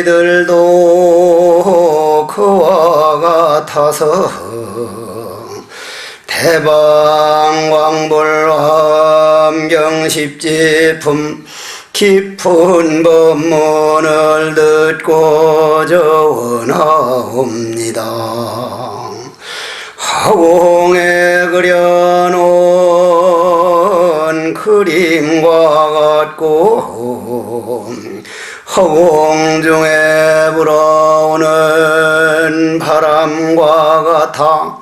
우리들도 그와 같아서 대방광불함경십지품 깊은 법문을 듣고 적어나옵니다. 화공에 그려놓은 그림과 같고 허공 중에 불어오는 바람과 같아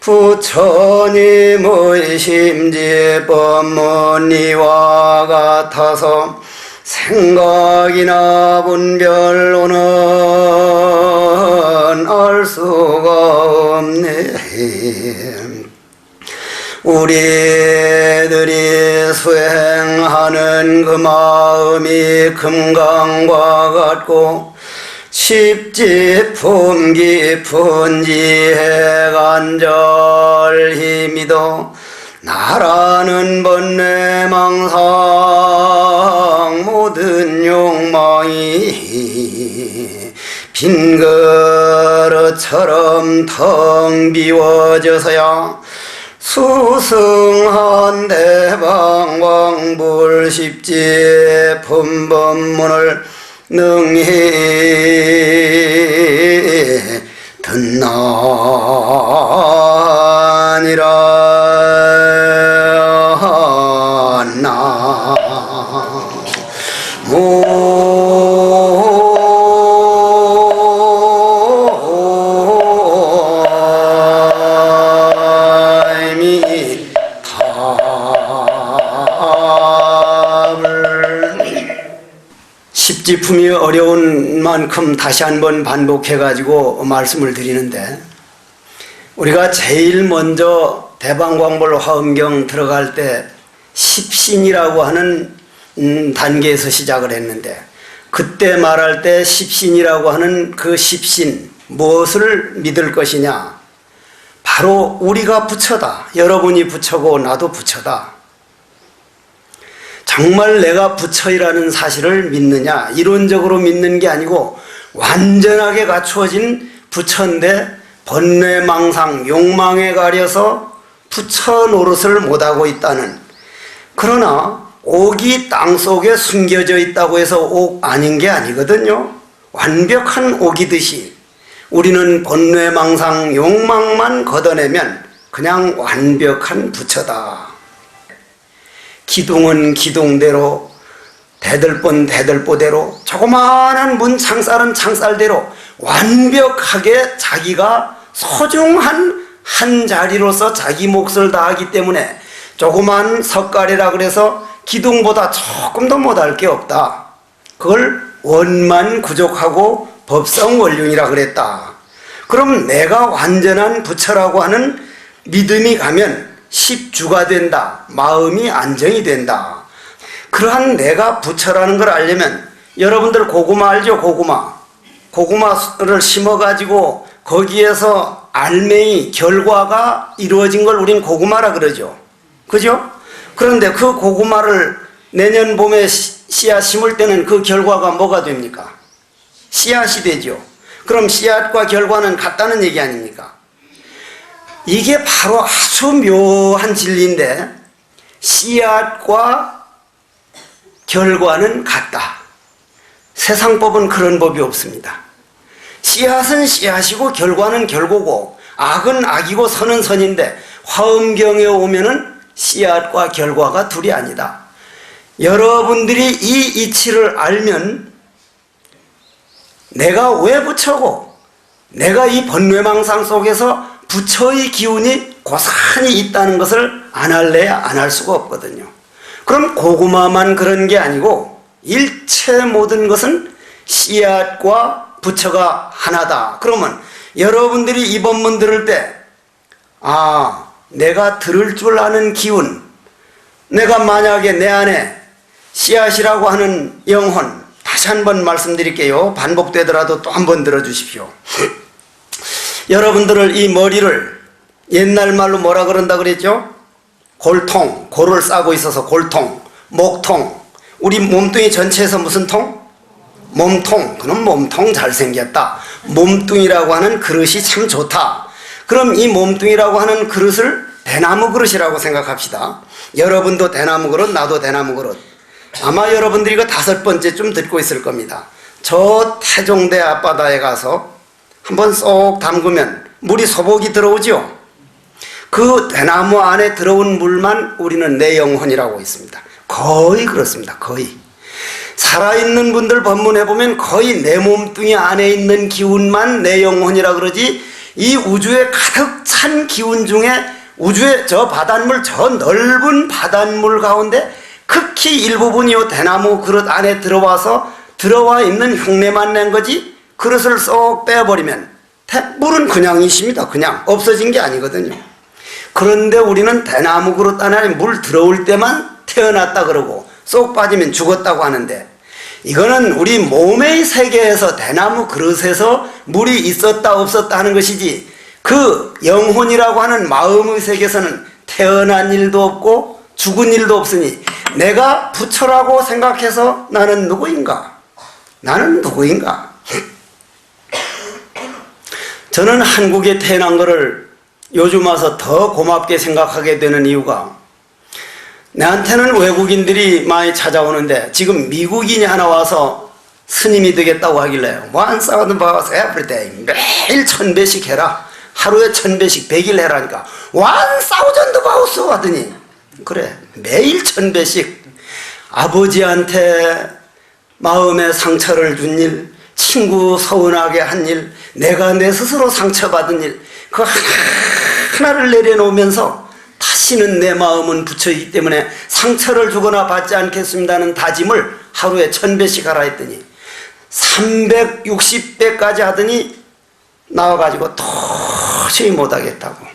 부처님의 심지 법문이와 같아서 생각이나 분별로는 알 수가 없네. 우리들이 수행하는 그 마음이 금강과 같고 십지품 깊은 지혜 간절 힘이도 나라는 번뇌 망상 모든 욕망이 빈 그릇처럼 텅 비워져서야 수승한 대방광불 십지품 법문을 능히 듣나니라. 십지품이 어려운 만큼 다시 한번 반복해가지고 말씀을 드리는데, 우리가 제일 먼저 대방광불 화엄경 들어갈 때 십신이라고 하는 단계에서 시작을 했는데, 그때 말할 때 십신이라고 하는 그 십신, 무엇을 믿을 것이냐? 바로 우리가 부처다. 여러분이 부처고 나도 부처다. 정말 내가 부처이라는 사실을 믿느냐? 이론적으로 믿는 게 아니고 완전하게 갖추어진 부처인데 번뇌망상, 욕망에 가려서 부처 노릇을 못하고 있다는, 그러나 옥이 땅속에 숨겨져 있다고 해서 옥 아닌 게 아니거든요. 완벽한 옥이듯이 우리는 번뇌망상, 욕망만 걷어내면 그냥 완벽한 부처다. 기둥은 기둥대로, 대들보는 대들보대로, 조그마한 문 창살은 창살대로 완벽하게 자기가 소중한 한 자리로서 자기 몫을 다하기 때문에 조그마한 석가래라 그래서 기둥보다 조금 더 못할 게 없다. 그걸 원만 구족하고 법성원륜이라 그랬다. 그럼 내가 완전한 부처라고 하는 믿음이 가면 십주가 된다. 마음이 안정이 된다. 그러한 내가 부처라는 걸 알려면, 여러분들 고구마 알죠? 고구마를 심어가지고 거기에서 알맹이, 결과가 이루어진 걸 우린 고구마라 그러죠. 그죠? 그런데 그 고구마를 내년 봄에 씨앗 심을 때는 그 결과가 뭐가 됩니까? 씨앗이 되죠. 그럼 씨앗과 결과는 같다는 얘기 아닙니까? 이게 바로 아주 묘한 진리인데, 씨앗과 결과는 같다. 세상법은 그런 법이 없습니다. 씨앗은 씨앗이고 결과는 결과고, 악은 악이고 선은 선인데, 화엄경에 오면은 씨앗과 결과가 둘이 아니다. 여러분들이 이 이치를 알면 내가 왜 부처고, 내가 이 번뇌망상 속에서 부처의 기운이 고스란히 있다는 것을 안 할래야 안 할 수가 없거든요. 그럼 고구마만 그런 게 아니고 일체 모든 것은 씨앗과 부처가 하나다. 그러면 여러분들이 이 법문 들을 때, 아, 내가 들을 줄 아는 기운, 내가 만약에 내 안에 씨앗이라고 하는 영혼, 다시 한번 말씀드릴게요. 반복되더라도 또 한 번 들어주십시오. 여러분들을, 이 머리를 옛날 말로 뭐라 그런다 그랬죠? 골통, 골을 싸고 있어서 골통, 목통. 우리 몸뚱이 전체에서 무슨 통? 몸통, 그놈 몸통 잘생겼다. 몸뚱이라고 하는 그릇이 참 좋다. 그럼 이 몸뚱이라고 하는 그릇을 대나무 그릇이라고 생각합시다. 여러분도 대나무 그릇, 나도 대나무 그릇. 아마 여러분들이 이거 5번째쯤 듣고 있을 겁니다. 저 태종대 앞바다에 가서 한번 쏙 담그면 물이 소복이 들어오죠. 그 대나무 안에 들어온 물만 우리는 내 영혼이라고 있습니다. 거의 그렇습니다. 거의. 살아있는 분들 법문해보면 거의 내 몸뚱이 안에 있는 기운만 내 영혼이라 그러지, 이 우주에 가득 찬 기운 중에 우주의 저 바닷물, 저 넓은 바닷물 가운데 극히 일부분이 요 대나무 그릇 안에 들어와 있는 흉내만 낸 거지, 그릇을 쏙 빼버리면 물은 그냥 있습니다. 그냥 없어진 게 아니거든요. 그런데 우리는 대나무 그릇 안에 물 들어올 때만 태어났다 그러고 쏙 빠지면 죽었다고 하는데, 이거는 우리 몸의 세계에서 대나무 그릇에서 물이 있었다 없었다 하는 것이지, 그 영혼이라고 하는 마음의 세계에서는 태어난 일도 없고 죽은 일도 없으니 내가 부처라고 생각해서 나는 누구인가? 나는 누구인가? 저는 한국에 태어난 것을 요즘 와서 더 고맙게 생각하게 되는 이유가, 내한테는 외국인들이 많이 찾아오는데 지금 미국인이 하나 와서 스님이 되겠다고 하길래 Once every day, 매일 1000배씩 해라, 하루에 1000배씩 100일 해라니까 1000 바우스 하더니, 그래 매일 1000배씩 아버지한테 마음에 상처를 준 일, 친구 서운하게 한 일, 내가 내 스스로 상처받은 일, 그 하나를 내려놓으면서 다시는 내 마음은 부처이기 때문에 상처를 주거나 받지 않겠습니다는 다짐을 하루에 1000배씩 하라 했더니 360배까지 하더니 나와가지고 도저히 못하겠다고.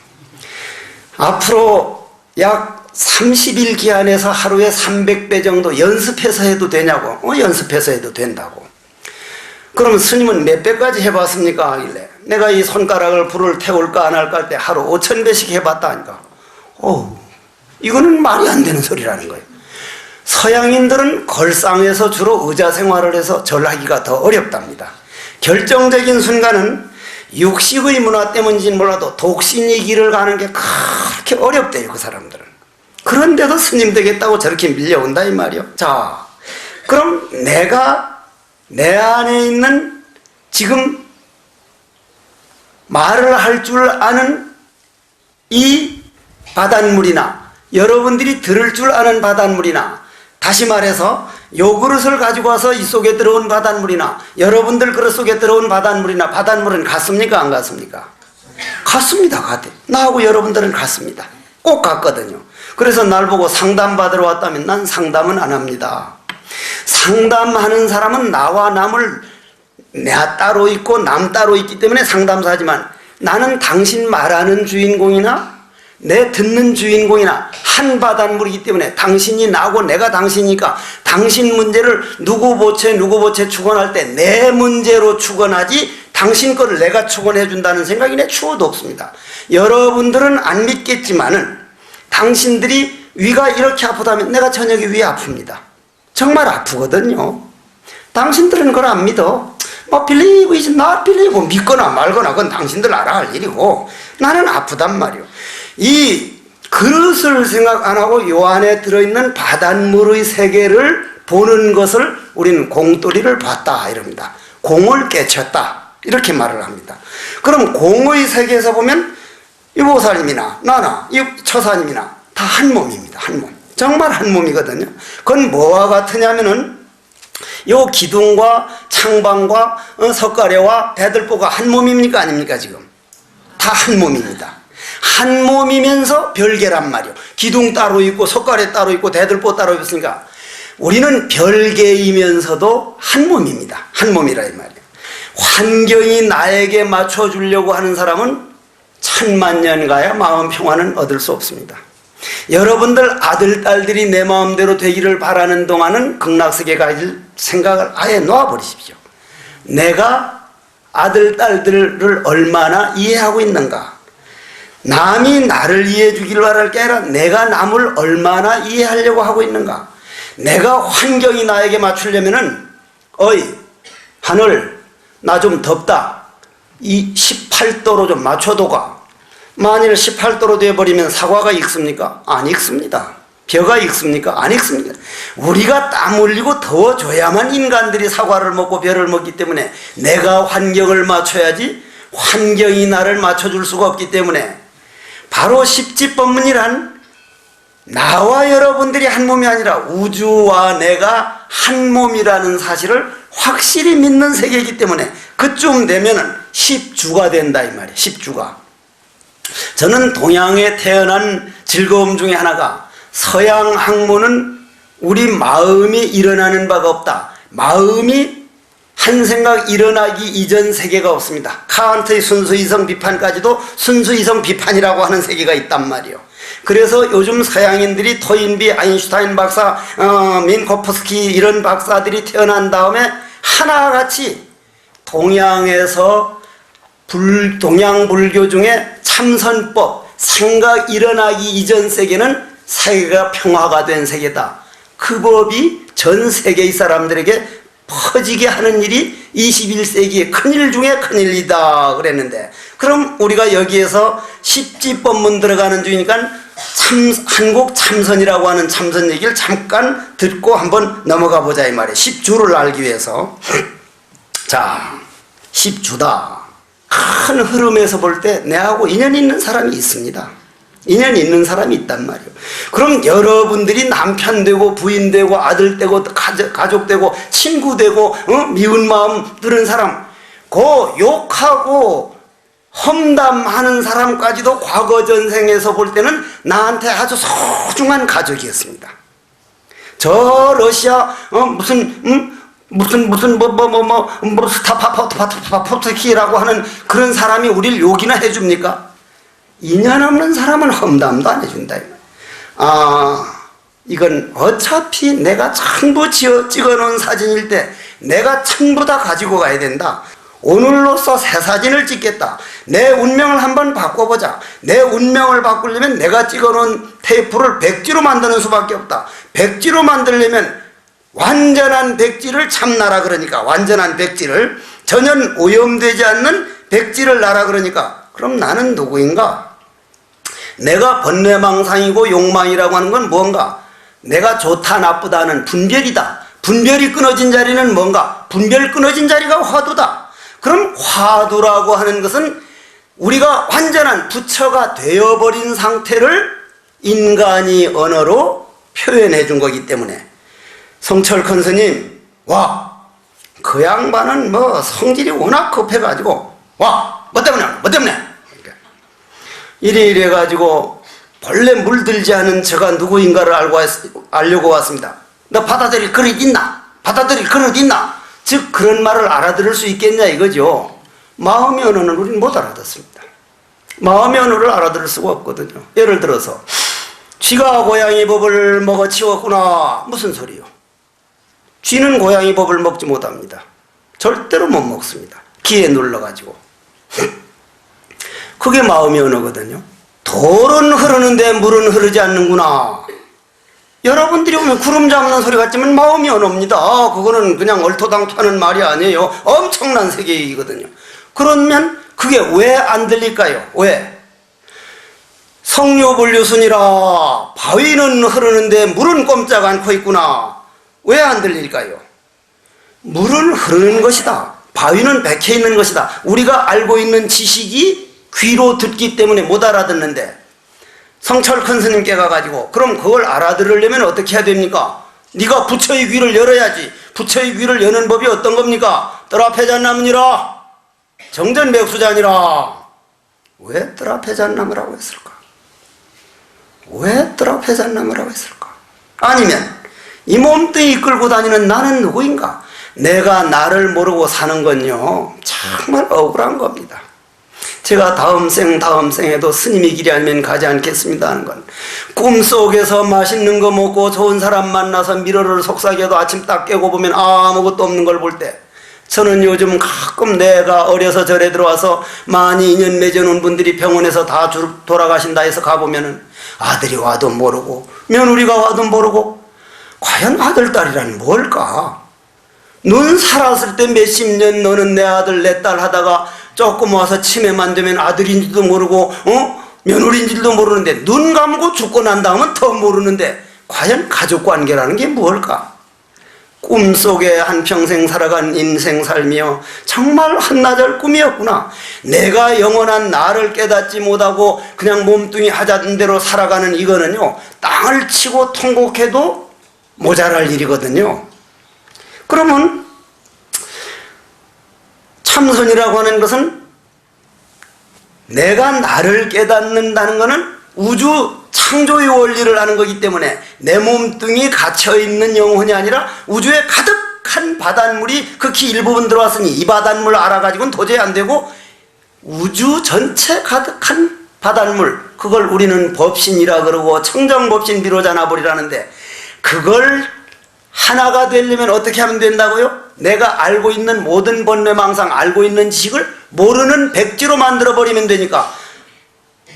앞으로 약 30일 기한에서 하루에 300배 정도 연습해서 해도 되냐고. 연습해서 해도 된다고. 그럼 스님은 몇 배까지 해봤습니까? 하길래 내가 이 손가락을 불을 태울까 안 할까 할 때 하루 5000배씩 해봤다 하니까, 이거는 말이 안 되는 소리라는 거예요. 서양인들은 걸상에서 주로 의자 생활을 해서 절하기가 더 어렵답니다. 결정적인 순간은 육식의 문화 때문인지는 몰라도 독신이 길을 가는 게 그렇게 어렵대요, 그 사람들은. 그런데도 스님 되겠다고 저렇게 밀려온다 이 말이요. 자, 그럼 내가 내 안에 있는 지금 말을 할 줄 아는 이 바닷물이나 여러분들이 들을 줄 아는 바닷물이나, 다시 말해서 요 그릇을 가지고 와서 이 속에 들어온 바닷물이나 여러분들 그릇 속에 들어온 바닷물이나, 바닷물은 같습니까 안 같습니까? 같습니다. 같아요. 나하고 여러분들은 같습니다. 꼭 같거든요. 그래서 날 보고 상담받으러 왔다면 난 상담은 안 합니다. 상담하는 사람은 나와 남을 나 따로 있고 남 따로 있기 때문에 상담사지만, 나는 당신 말하는 주인공이나 내 듣는 주인공이나 한 바닷물이기 때문에 당신이 나고 내가 당신이니까 당신 문제를 누구 보채 추건할 때 내 문제로 추건하지 당신 거를 내가 추건해 준다는 생각이 내 추워도 없습니다. 여러분들은 안 믿겠지만은 당신들이 위가 이렇게 아프다면 내가 저녁에 위 아픕니다. 정말 아프거든요. 당신들은 그걸 안 믿어. believe is not believe. 믿거나 말거나 그건 당신들 알아야 할 일이고, 나는 아프단 말이오. 이 그릇을 생각 안 하고 요 안에 들어있는 바닷물의 세계를 보는 것을 우리는 공돌이를 봤다 이럽니다. 공을 깨쳤다 이렇게 말을 합니다. 그럼 공의 세계에서 보면 이 보살님이나 나나 이 처사님이나 다 한 몸입니다. 한 몸. 정말 한 몸이거든요. 그건 뭐와 같으냐면은 요 기둥과 창방과 석가래와 배들보가 한 몸입니까 아닙니까? 지금 다 한 몸입니다. 한 몸이면서 별개란 말이요. 기둥 따로 있고 석가래 따로 있고 대들보 따로 있으니까 우리는 별개이면서도 한 몸입니다. 한 몸이라 이 말이에요. 환경이 나에게 맞춰주려고 하는 사람은 천만년 가야 마음 평화는 얻을 수 없습니다. 여러분들 아들, 딸들이 내 마음대로 되기를 바라는 동안은 극락세계 가질 생각을 아예 놓아버리십시오. 내가 아들, 딸들을 얼마나 이해하고 있는가. 남이 나를 이해해 주기를 바랄 게 아니라 내가 남을 얼마나 이해하려고 하고 있는가. 내가 환경이 나에게 맞추려면은 하늘 나 좀 덥다. 이 18도로 좀 맞춰도가. 만일 18도로 되어버리면 사과가 익습니까? 안 익습니다. 벼가 익습니까? 안 익습니다. 우리가 땀 흘리고 더워줘야만 인간들이 사과를 먹고 벼를 먹기 때문에 내가 환경을 맞춰야지 환경이 나를 맞춰줄 수가 없기 때문에 바로 십지법문이란 나와 여러분들이 한 몸이 아니라 우주와 내가 한 몸이라는 사실을 확실히 믿는 세계이기 때문에 그쯤 되면은 십주가 된다 이 말이에요. 십주가. 저는 동양에 태어난 즐거움 중에 하나가 서양 학문은 우리 마음이 일어나는 바가 없다. 마음이 한 생각 일어나기 이전 세계가 없습니다. 칸트의 순수이성 비판까지도 순수이성 비판이라고 하는 세계가 있단 말이에요. 그래서 요즘 서양인들이 토인비, 아인슈타인 박사, 민코프스키 이런 박사들이 태어난 다음에 하나같이 동양에서 동양 불교 중에 참선법, 생각 일어나기 이전 세계는 세계가 평화가 된 세계다. 그 법이 전 세계의 사람들에게 퍼지게 하는 일이 21세기의 큰일 중에 큰일이다 그랬는데, 그럼 우리가 여기에서 십지법문 들어가는 중이니까 한국 참선이라고 하는 참선 얘기를 잠깐 듣고 한번 넘어가 보자 이 말이에요. 십주를 알기 위해서. 자, 십주다. 큰 흐름에서 볼 때 내하고 인연 있는 사람이 있습니다. 인연이 있는 사람이 있단 말이에요. 그럼 여러분들이 남편 되고 부인 되고 아들 되고 가족 되고 친구 되고 미운 마음 드는 사람, 그 욕하고 험담하는 사람까지도 과거 전생에서 볼 때는 나한테 아주 소중한 가족이었습니다. 저 러시아 무슨 스타파포트키라고 하는 그런 사람이 우리를 욕이나 해줍니까? 인연 없는 사람은 험담도 안 해준다. 이건 어차피 내가 전부 찍어놓은 사진일 때 내가 전부 다 가지고 가야 된다. 오늘로써 새 사진을 찍겠다. 내 운명을 한번 바꿔보자. 내 운명을 바꾸려면 내가 찍어놓은 테이프를 백지로 만드는 수밖에 없다. 백지로 만들려면 완전한 백지를 참나라 그러니까, 완전한 백지를, 전혀 오염되지 않는 백지를 나라 그러니까, 그럼 나는 누구인가? 내가 번뇌망상이고 욕망이라고 하는 건 뭔가? 내가 좋다 나쁘다는 분별이다. 분별이 끊어진 자리는 뭔가? 분별 끊어진 자리가 화두다. 그럼 화두라고 하는 것은 우리가 완전한 부처가 되어버린 상태를 인간이 언어로 표현해 준 거기 때문에, 성철큰 스님, 와, 그 양반은 뭐 성질이 워낙 급해가지고, 와, 뭐 때문에? 이래가지고 본래 물들지 않은 저가 누구인가를 알려고 왔습니다. 너 받아들일 그릇 있나? 받아들일 그릇 있나? 즉 그런 말을 알아들을 수 있겠냐 이거죠. 마음의 언어는 우리는 못 알아듣습니다. 마음의 언어를 알아들을 수가 없거든요. 예를 들어서 쥐가 고양이 법을 먹어 치웠구나. 무슨 소리요? 쥐는 고양이 법을 먹지 못합니다. 절대로 못 먹습니다. 기에 눌러가지고. 그게 마음의 언어거든요. 돌은 흐르는데 물은 흐르지 않는구나. 여러분들이 보면 구름 잡는 소리 같지만 마음의 언어입니다. 그거는 그냥 얼토당토하는 말이 아니에요. 엄청난 세계이거든요. 그러면 그게 왜 안 들릴까요? 왜? 성료불류순이라 바위는 흐르는데 물은 꼼짝 않고 있구나. 왜 안 들릴까요? 물은 흐르는 것이다. 바위는 백해 있는 것이다. 우리가 알고 있는 지식이 귀로 듣기 때문에 못 알아듣는데, 성철큰 스님께 가가지고 그럼 그걸 알아들으려면 어떻게 해야 됩니까? 네가 부처의 귀를 열어야지. 부처의 귀를 여는 법이 어떤 겁니까? 뜨라패잔나무니라 정전백수자니라. 왜 뜨라패잔나무라고 했을까? 왜 뜨라패잔나무라고 했을까? 아니면 이 몸뚱이 이끌고 다니는 나는 누구인가? 내가 나를 모르고 사는 건요 정말 억울한 겁니다. 제가 다음 생에도 스님의 길이 아니면 가지 않겠습니다 하는 건, 꿈속에서 맛있는 거 먹고 좋은 사람 만나서 미러를 속삭여도 아침 딱 깨고 보면 아무것도 없는 걸 볼 때, 저는 요즘 가끔 내가 어려서 절에 들어와서 많이 인연 맺어놓은 분들이 병원에서 다 돌아가신다 해서 가보면은 아들이 와도 모르고 며느리가 와도 모르고, 과연 아들 딸이란 뭘까? 눈 살았을 때 몇십 년 너는 내 아들 내 딸 하다가 조금 와서 치매만 되면 아들인지도 모르고 며느리인지도 모르는데 눈 감고 죽고 난 다음은 더 모르는데 과연 가족관계라는 게 무엇일까? 꿈속에 한평생 살아간 인생 삶이요 정말 한나절 꿈이었구나. 내가 영원한 나를 깨닫지 못하고 그냥 몸뚱이 하자는 대로 살아가는 이거는요 땅을 치고 통곡해도 모자랄 일이거든요. 그러면 참선이라고 하는 것은 내가 나를 깨닫는다는 것은 우주 창조의 원리를 아는 거기 때문에 내 몸뚱이 갇혀있는 영혼이 아니라 우주에 가득한 바닷물이 극히 일부분 들어왔으니 이 바닷물을 알아가지고는 도저히 안 되고 우주 전체 가득한 바닷물, 그걸 우리는 법신이라 그러고 청정법신 비로자나버리라는데 그걸 하나가 되려면 어떻게 하면 된다고요? 내가 알고 있는 모든 번뇌망상 알고 있는 지식을 모르는 백지로 만들어버리면 되니까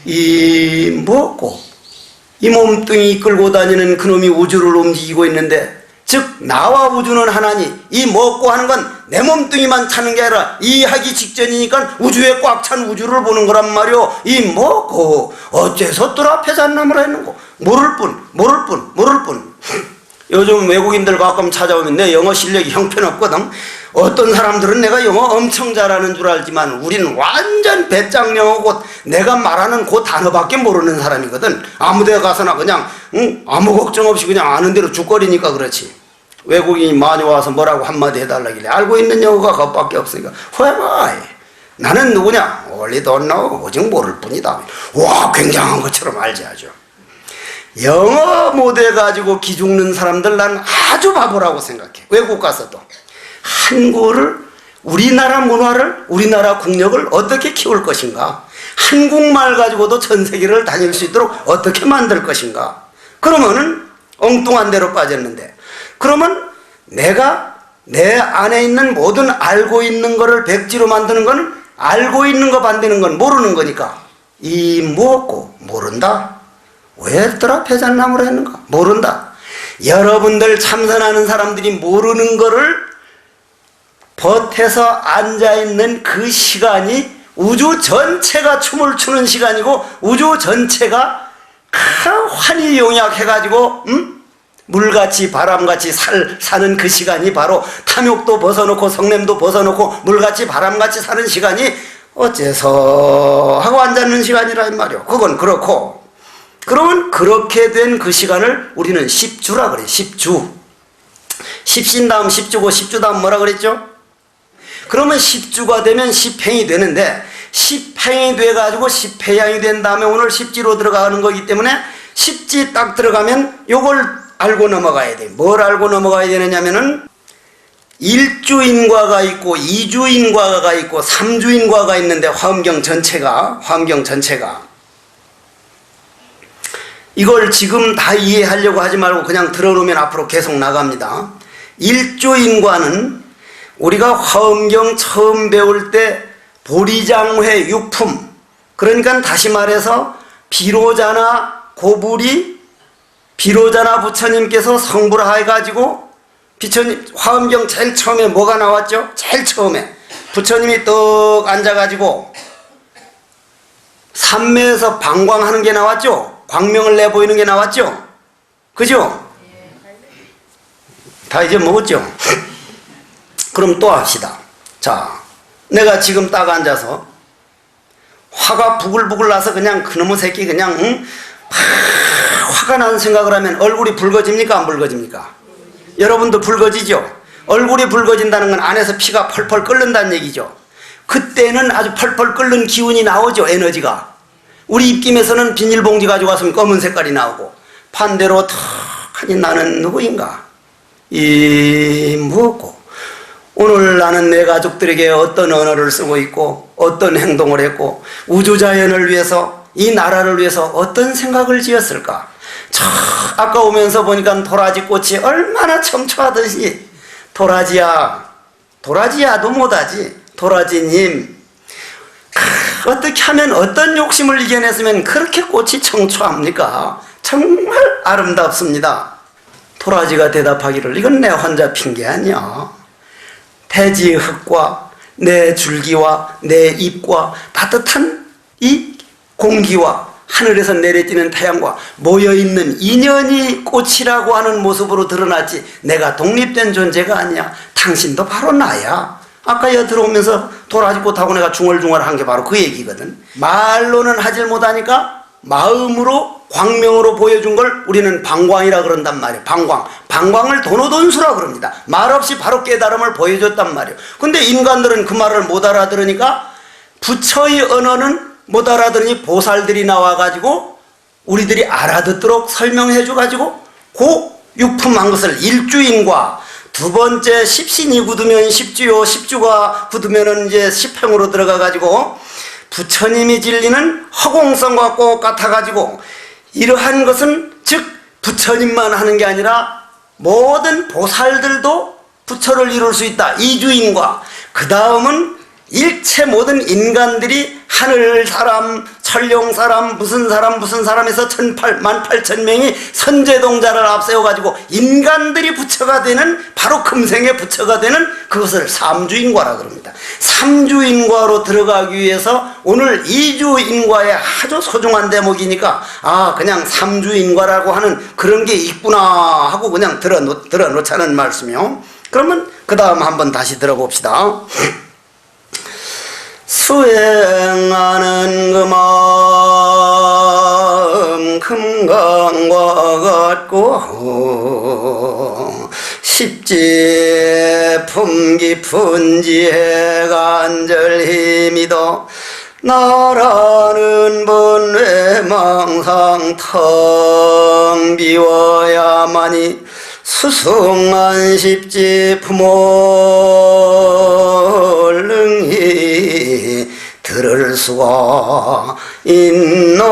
이 뭐고 이 몸뚱이 끌고 다니는 그놈이 우주를 움직이고 있는데 즉 나와 우주는 하나니 이 먹고 하는 건 내 몸뚱이만 차는 게 아니라 이해하기 직전이니까 우주에 꽉 찬 우주를 보는 거란 말이오. 이 뭐고 어째서 뜰 앞에 잣나무라 했는고 모를 뿐 요즘 외국인들 가끔 찾아오면 내 영어 실력이 형편없거든. 어떤 사람들은 내가 영어 엄청 잘하는 줄 알지만 우리는 완전 배짱 영어고 내가 말하는 그 단어밖에 모르는 사람이거든. 아무 데 가서나 그냥 아무 걱정 없이 그냥 아는 대로 죽거리니까 그렇지. 외국인이 많이 와서 뭐라고 한마디 해달라길래 알고 있는 영어가 그것밖에 없으니까 Who am I? 나는 누구냐? Only don't know. 오직 모를 뿐이다. 와 굉장한 것처럼 알지 아주. 영어 못해가지고 기죽는 사람들 난 아주 바보라고 생각해. 외국 가서도 한국을 우리나라 문화를 우리나라 국력을 어떻게 키울 것인가, 한국말 가지고도 전 세계를 다닐 수 있도록 어떻게 만들 것인가. 그러면은 엉뚱한 데로 빠졌는데 그러면 내가 내 안에 있는 모든 알고 있는 거를 백지로 만드는 건 알고 있는 거 만드는 건 모르는 거니까 이 무엇고 모른다. 왜 뜰 폐잣나무를 했는가? 모른다. 여러분들 참선하는 사람들이 모르는 거를 버텨서 앉아있는 그 시간이 우주 전체가 춤을 추는 시간이고 우주 전체가 환히 용약해가지고 물같이 바람같이 사는 그 시간이 바로 탐욕도 벗어놓고 성냄도 벗어놓고 물같이 바람같이 사는 시간이 어째서 하고 앉아있는 시간이라 이 말이오. 그건 그렇고 그러면 그렇게 된 그 시간을 우리는 십주라 그래. 십주. 십신 다음 십주고 십주 다음 뭐라 그랬죠? 그러면 십주가 되면 십행이 되는데 십행이 돼가지고 십회양이 된 다음에 오늘 십지로 들어가는 거기 때문에 십지 딱 들어가면 요걸 알고 넘어가야 돼. 뭘 알고 넘어가야 되느냐면은 1주인과가 있고 2주인과가 있고 3주인과가 있는데 화엄경 전체가 이걸 지금 다 이해하려고 하지 말고 그냥 들어놓으면 앞으로 계속 나갑니다. 1주인과는 우리가 화엄경 처음 배울 때 보리장회 육품, 그러니까 다시 말해서 비로자나 고불이 비로자나 부처님께서 성불을 해가지고 부처님 화엄경 제일 처음에 뭐가 나왔죠? 제일 처음에 부처님이 떡 앉아가지고 삼매에서 방광하는 게 나왔죠? 광명을 내보이는 게 나왔죠? 그죠? 다 이제 먹었죠? 그럼 또 합시다. 자, 내가 지금 딱 앉아서 화가 부글부글 나서 그냥 그놈의 새끼 그냥 화가 나는 생각을 하면 얼굴이 붉어집니까? 안 붉어집니까? 여러분도 붉어지죠? 얼굴이 붉어진다는 건 안에서 피가 펄펄 끓는다는 얘기죠. 그때는 아주 펄펄 끓는 기운이 나오죠. 에너지가. 우리 입김에서는 비닐봉지 가지고 왔으면 검은 색깔이 나오고 반대로 턱하니 나는 누구인가? 이 무엇고? 오늘 나는 내 가족들에게 어떤 언어를 쓰고 있고 어떤 행동을 했고 우주자연을 위해서 이 나라를 위해서 어떤 생각을 지었을까? 아까 오면서 보니까 도라지꽃이 얼마나 청초하듯이 도라지야도 못하지. 도라지님 어떻게 하면 어떤 욕심을 이겨냈으면 그렇게 꽃이 청초합니까? 정말 아름답습니다. 도라지가 대답하기를 이건 내 혼자 핀 게 아니야. 대지의 흙과 내 줄기와 내 잎과 따뜻한 이 공기와 하늘에서 내려지는 태양과 모여있는 인연이 꽃이라고 하는 모습으로 드러났지 내가 독립된 존재가 아니야. 당신도 바로 나야. 아까 여 들어오면서 도라지꽃하고 내가 중얼중얼한 게 바로 그 얘기거든. 말로는 하질 못하니까 마음으로 광명으로 보여준 걸 우리는 방광이라 그런단 말이에요. 방광을 도노돈수라 그럽니다. 말없이 바로 깨달음을 보여줬단 말이에요. 근데 인간들은 그 말을 못 알아들으니까 부처의 언어는 못 알아들으니 보살들이 나와가지고 우리들이 알아듣도록 설명해줘가지고 그 유품한 것을 일주인과 두 번째 십신이 굳으면 십주요, 십주가 굳으면은 이제 십행으로 들어가가지고 부처님이 진리는 허공성과 똑같아가지고 이러한 것은 즉 부처님만 하는 게 아니라 모든 보살들도 부처를 이룰 수 있다. 이주인과 그 다음은 일체 모든 인간들이 하늘 사람, 천룡 사람, 무슨 사람에서 18,000명이 선제동자를 앞세워가지고 인간들이 부처가 되는 바로 금생의 부처가 되는 그것을 삼주인과라 그럽니다. 삼주인과로 들어가기 위해서 오늘 이주인과의 아주 소중한 대목이니까 그냥 삼주인과라고 하는 그런 게 있구나 하고 그냥 들어놓자는 말씀이요. 그러면 그 다음 한번 다시 들어봅시다. 수행하는 그 마음 금강과 같고 십지 품 깊은 지혜 간절 힘이도 나라는 번뇌망상 텅 비워야만이 수승한 십지 품을 능히 들을 수가 있느니라.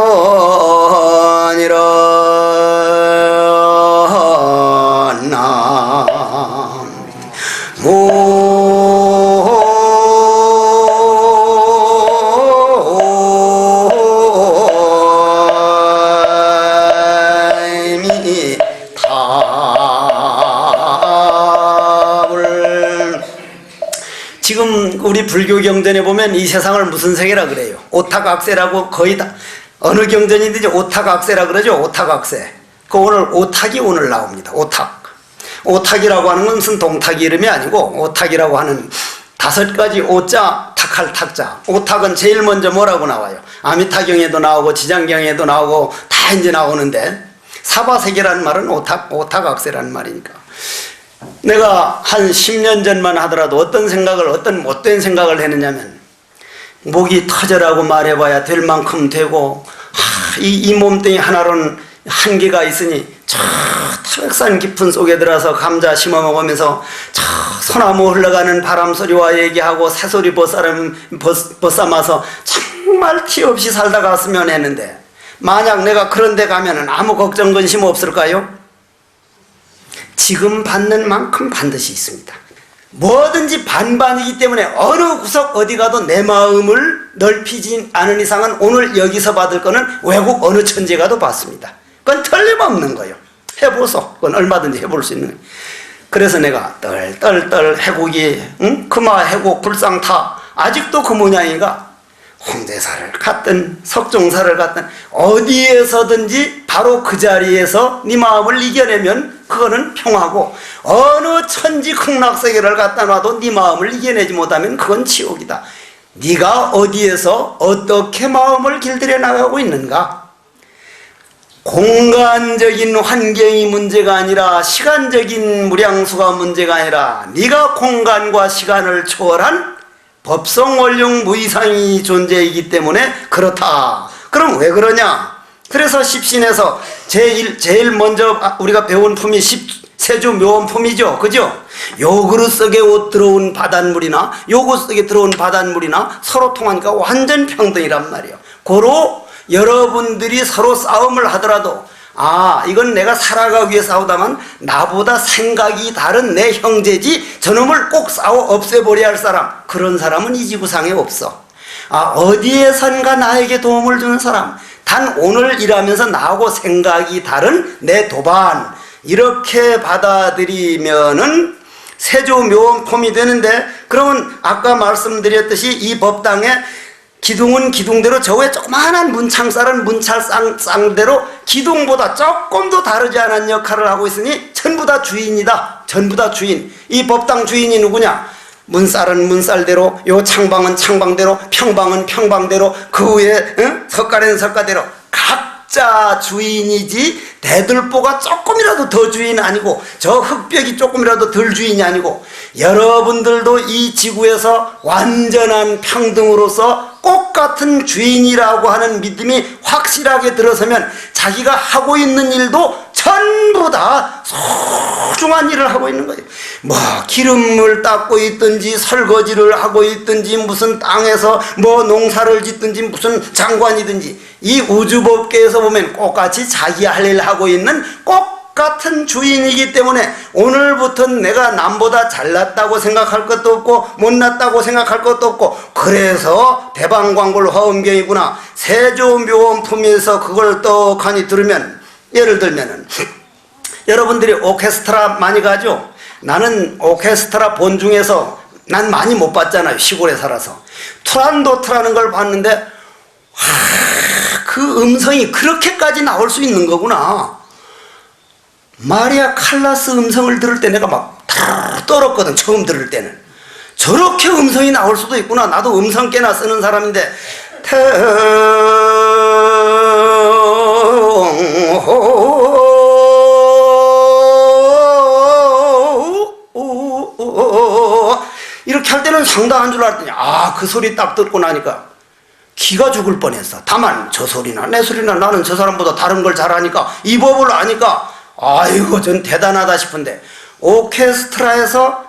지금 우리 불교 경전에 보면 이 세상을 무슨 세계라 그래요? 오타각세라고 거의 다 어느 경전이든지 오타각세라 그러죠. 오타각세. 그 오탁이 오늘 나옵니다. 오탁이라고 하는 건 무슨 동탁 이름이 아니고 오탁이라고 하는 5가지 오자 탁할 탁자. 오탁은 제일 먼저 뭐라고 나와요? 아미타경에도 나오고 지장경에도 나오고 다 이제 나오는데 사바세계라는 말은 오타각세라는 말이니까. 내가 한 10년 전만 하더라도 어떤 못된 생각을 했느냐면 목이 터져라고 말해봐야 될 만큼 되고 이 몸뚱이 하나로는 한계가 있으니 저 태백산 깊은 속에 들어서 감자 심어 먹으면서 저 소나무 흘러가는 바람 소리와 얘기하고 새소리 벗삼아서 정말 티 없이 살다 갔으면 했는데 만약 내가 그런 데 가면은 아무 걱정 근심 없을까요? 지금 받는 만큼 반드시 있습니다. 뭐든지 반반이기 때문에 어느 구석 어디 가도 내 마음을 넓히지 않은 이상은 오늘 여기서 받을 거는 외국 어느 천재 가도 받습니다. 그건 틀림없는 거예요. 해보소. 그건 얼마든지 해볼 수 있는 거예요. 그래서 내가 떨떨떨 해국이 금화 해국 불상타 아직도 그 모양이가 홍대사를 갔든 석종사를 갔든 어디에서든지 바로 그 자리에서 네 마음을 이겨내면 그거는 평화고 어느 천지 극락세계를 갖다 놔도 네 마음을 이겨내지 못하면 그건 지옥이다. 네가 어디에서 어떻게 마음을 길들여 나가고 있는가? 공간적인 환경이 문제가 아니라 시간적인 무량수가 문제가 아니라 네가 공간과 시간을 초월한 법성원령 무이상이 존재이기 때문에 그렇다. 그럼 왜 그러냐? 그래서 십신에서 제일 먼저 우리가 배운 품이 세주 묘원품이죠. 그죠? 요 그릇 속에 들어온 바닷물이나 요 그릇 속에 들어온 바닷물이나 서로 통하니까 완전 평등이란 말이에요. 고로 여러분들이 서로 싸움을 하더라도 이건 내가 살아가기 위해 싸우다만 나보다 생각이 다른 내 형제지 저놈을 꼭 싸워 없애버려야 할 사람, 그런 사람은 이 지구상에 없어. 어디에선가 나에게 도움을 주는 사람, 단 오늘 일하면서 나하고 생각이 다른 내 도반, 이렇게 받아들이면은 세조묘원폼이 되는데, 그러면 아까 말씀드렸듯이 이 법당에 기둥은 기둥대로 저 위에 조그마한 문창살은 문창쌍대로 기둥보다 조금 더 다르지 않은 역할을 하고 있으니 전부 다 주인이다. 전부 다 주인. 이 법당 주인이 누구냐? 문살은 문살대로, 요 창방은 창방대로, 평방은 평방대로, 그 위에 석가래는 석가대로 각자 주인이지, 대들보가 조금이라도 더 주인 아니고 저 흙벽이 조금이라도 덜 주인이 아니고, 여러분들도 이 지구에서 완전한 평등으로서 똑같은 주인이라고 하는 믿음이 확실하게 들어서면 자기가 하고 있는 일도 전부 다 소중한 일을 하고 있는 거예요. 뭐 기름을 닦고 있든지 설거지를 하고 있든지 무슨 땅에서 뭐 농사를 짓든지 무슨 장관이든지 이 우주법계에서 보면 똑같이 자기 할 일 하고 있는 똑같은 주인이기 때문에 오늘부터는 내가 남보다 잘났다고 생각할 것도 없고 못났다고 생각할 것도 없고, 그래서 대방광골 화엄경이구나 세조묘원품에서 그걸 떡하니 들으면, 예를 들면은 여러분들이 오케스트라 많이 가죠? 나는 오케스트라 본 중에서 난 많이 못 봤잖아요. 시골에 살아서. 투란도트라는 걸 봤는데, 그 음성이 그렇게까지 나올 수 있는 거구나. 마리아 칼라스 음성을 들을 때 내가 막 떨었거든. 처음 들을 때는. 저렇게 음성이 나올 수도 있구나. 나도 음성 깨나 쓰는 사람인데, 이렇게 할 때는 상당한 줄 알았더니, 그 소리 딱 듣고 나니까 기가 죽을 뻔했어. 다만 저 소리나 내 소리나 나는 저 사람보다 다른 걸 잘하니까, 이 법을 아니까 아이고 전 대단하다 싶은데, 오케스트라에서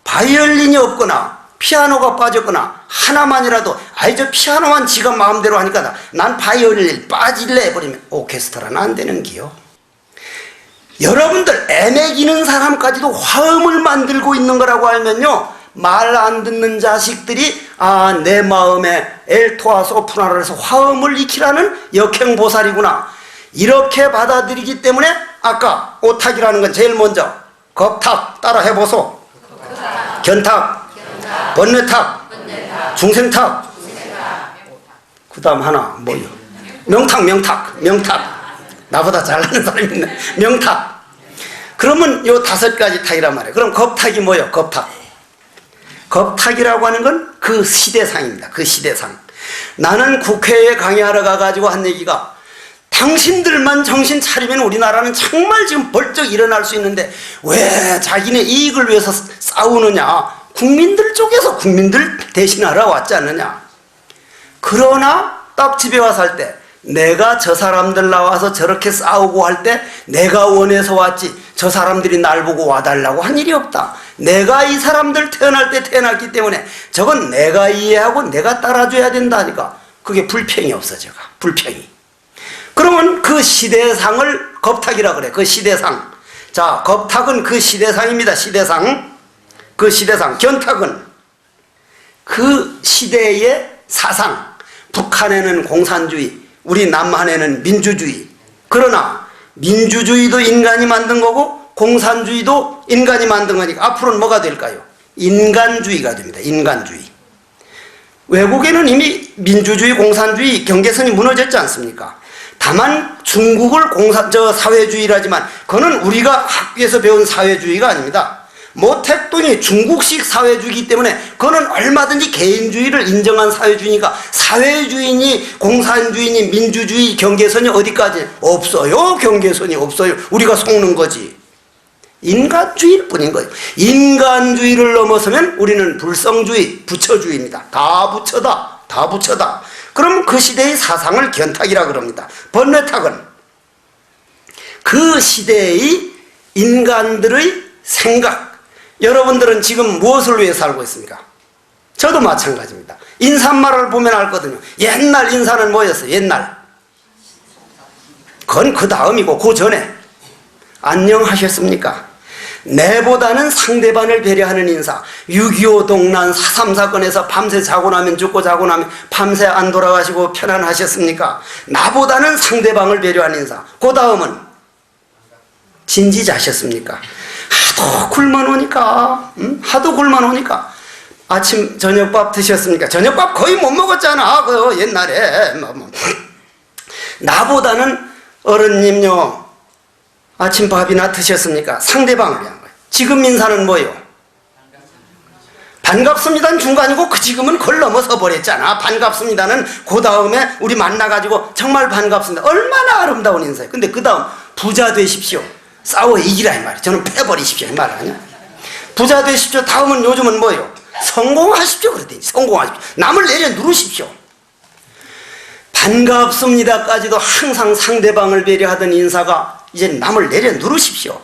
바이올린이 없거나 피아노가 빠졌거나 하나만이라도, 저 피아노만 지가 마음대로 하니까 난 바이올린 빠질래 해버리면 오케스트라는 안 되는 기요. 여러분들 애매기는 사람까지도 화음을 만들고 있는 거라고 알면요, 말 안 듣는 자식들이 내 마음에 엘토와 소프라노를 해서 화음을 익히라는 역행보살이구나, 이렇게 받아들이기 때문에 아까 오탁이라는 건 제일 먼저 겁탁 따라 해보소. 견탁, 번뇌탁, 중생탁, 그 다음 하나 뭐요? 명탁. 나보다 잘하는 사람이 있네. 명탁. 그러면 요 5가지 탁이란 말이에요. 그럼 겁탁이 뭐예요? 겁탁이라고 하는 건 그 시대상입니다. 그 시대상. 나는 국회에 강의하러 가가지고 한 얘기가, 당신들만 정신 차리면 우리나라는 정말 지금 벌쩍 일어날 수 있는데 왜 자기네 이익을 위해서 싸우느냐. 국민들 쪽에서 국민들 대신하러 왔지 않느냐. 그러나 딱 집에 와서 할 때, 내가 저 사람들 나와서 저렇게 싸우고 할 때 내가 원해서 왔지 저 사람들이 날 보고 와달라고 한 일이 없다. 내가 이 사람들 태어날 때 태어났기 때문에 저건 내가 이해하고 내가 따라줘야 된다니까. 그게 불평이 없어져가. 불평이. 그러면 그 시대상을 겁탁이라 그래. 그 시대상. 자, 겁탁은 그 시대상입니다. 시대상. 그 시대상. 견탁은 그 시대의 사상. 북한에는 공산주의, 우리 남한에는 민주주의. 그러나 민주주의도 인간이 만든 거고 공산주의도 인간이 만든 거니까 앞으로는 뭐가 될까요? 인간주의가 됩니다. 인간주의. 외국에는 이미 민주주의, 공산주의 경계선이 무너졌지 않습니까? 다만 중국을 사회주의라지만 그거는 우리가 학교에서 배운 사회주의가 아닙니다. 모택동이 중국식 사회주의이기 때문에 그거는 얼마든지 개인주의를 인정한 사회주의니까, 사회주의니 공산주의니 민주주의 경계선이 어디까지? 없어요. 경계선이 없어요. 우리가 속는 거지. 인간주의일 뿐인 거예요. 인간주의를 넘어서면 우리는 불성주의, 부처주의입니다. 다 부처다. 다 부처다. 그럼 그 시대의 사상을 견탁이라 그럽니다. 번뇌탁은 그 시대의 인간들의 생각. 여러분들은 지금 무엇을 위해 살고 있습니까? 저도 마찬가지입니다. 인사말을 보면 알거든요. 옛날 인사는 뭐였어요? 옛날. 그건 그 다음이고 그 전에 안녕하셨습니까? 내보다는 상대방을 배려하는 인사. 6.25 동란 4.3 사건에서 밤새 자고 나면 죽고 자고 나면 밤새 안 돌아가시고 편안하셨습니까? 나보다는 상대방을 배려하는 인사. 그 다음은 진지자셨습니까? 하도 굶어 놓으니까, 하도 굶어 놓으니까. 아침, 저녁밥 드셨습니까? 저녁밥 거의 못 먹었잖아, 그 옛날에. 나보다는 어른님요, 아침밥이나 드셨습니까? 상대방을 위한 거예요. 지금 인사는 뭐예요? 반갑습니다는 중간이고 그 지금은 그걸 넘어서 버렸잖아. 반갑습니다는 그 다음에 우리 만나가지고 정말 반갑습니다. 얼마나 아름다운 인사예요. 근데 그 다음 부자 되십시오. 싸워 이기라 이 말이에요. 저는 패버리십시오 이 말 아니야. 부자 되십시오. 다음은 요즘은 뭐예요? 성공하십시오 그랬더니 성공하십시오. 남을 내려 누르십시오. 반갑습니다까지도 항상 상대방을 배려하던 인사가 이제 남을 내려 누르십시오.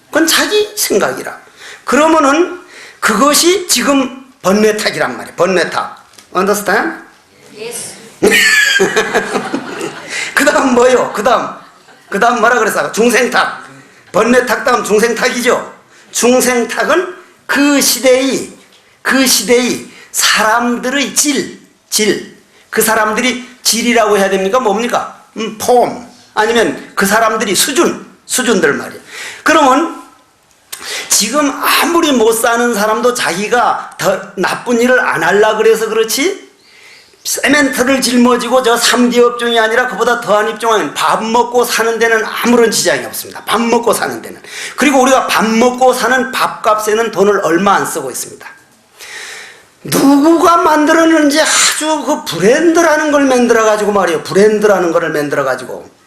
그건 자기 생각이라. 그러면은 그것이 지금 번뇌탁이란 말이에요. 번뇌탁. Understand? Yes. 그 다음 뭐요? 그 다음 뭐라 그랬어? 중생탁. 번뇌탁 다음 중생탁이죠. 중생탁은 그 시대의 사람들의 그 사람들이 질이라고 해야 됩니까? 뭡니까? 폼. 아니면 그 사람들이 수준들 말이에요. 그러면 지금 아무리 못 사는 사람도 자기가 더 나쁜 일을 안 하려고 그래서 그렇지, 세멘트를 짊어지고 저 3D 업종이 아니라 그보다 더한 입종은 밥 먹고 사는 데는 아무런 지장이 없습니다. 밥 먹고 사는 데는. 그리고 우리가 밥 먹고 사는 밥값에는 돈을 얼마 안 쓰고 있습니다. 누구가 만들었는지 아주 그 브랜드라는 걸 만들어가지고 말이에요. 브랜드라는 걸 만들어가지고